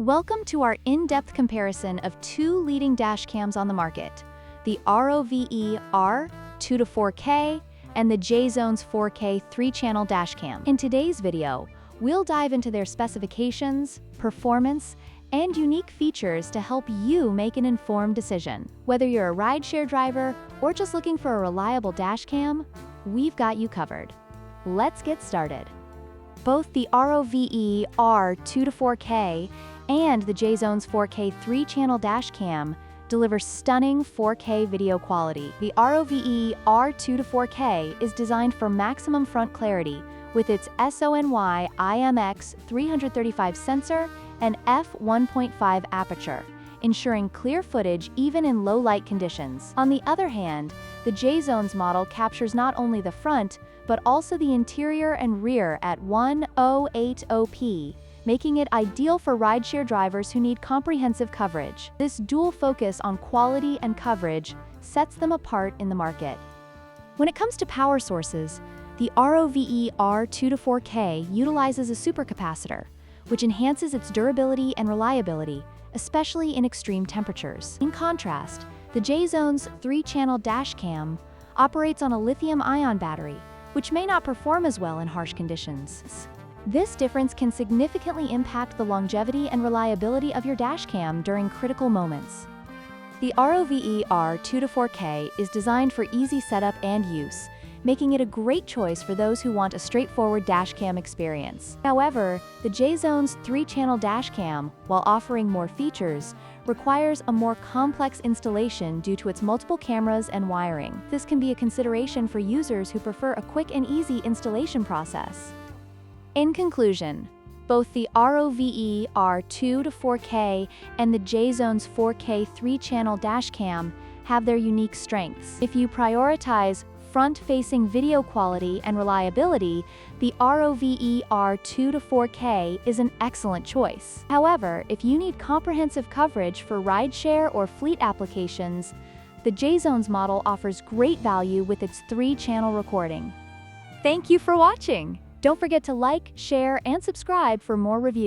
Welcome to our in-depth comparison of two leading dash cams on the market, the ROVE R2-4K and the JZones 4K 3-channel dash cam. In today's video, we'll dive into their specifications, performance, and unique features to help you make an informed decision. Whether you're a rideshare driver or just looking for a reliable dash cam, we've got you covered. Let's get started. Both the ROVE R2-4K and the JZones 4K 3-channel dash cam deliver stunning 4K video quality. The ROVE R2-4K is designed for maximum front clarity with its SONY IMX335 sensor and f1.5 aperture, ensuring clear footage even in low light conditions. On the other hand, the JZones model captures not only the front, but also the interior and rear at 1080p, making it ideal for rideshare drivers who need comprehensive coverage. This dual focus on quality and coverage sets them apart in the market. When it comes to power sources, the ROVE R2-4K utilizes a supercapacitor, which enhances its durability and reliability, especially in extreme temperatures. In contrast, the JZones 3-channel dash cam operates on a lithium-ion battery, which may not perform as well in harsh conditions. This difference can significantly impact the longevity and reliability of your dash cam during critical moments. The ROVE R2-4K is designed for easy setup and use, making it a great choice for those who want a straightforward dash cam experience. However, the JZones 3-channel dash cam, while offering more features, requires a more complex installation due to its multiple cameras and wiring. This can be a consideration for users who prefer a quick and easy installation process. In conclusion, both the ROVE R2-4K and the JZones 4K 3-channel dash cam have their unique strengths. If you prioritize front-facing video quality and reliability, the ROVE R2-4K is an excellent choice. However, if you need comprehensive coverage for rideshare or fleet applications, the JZones model offers great value with its 3-channel recording. Thank you for watching! Don't forget to like, share, and subscribe for more reviews.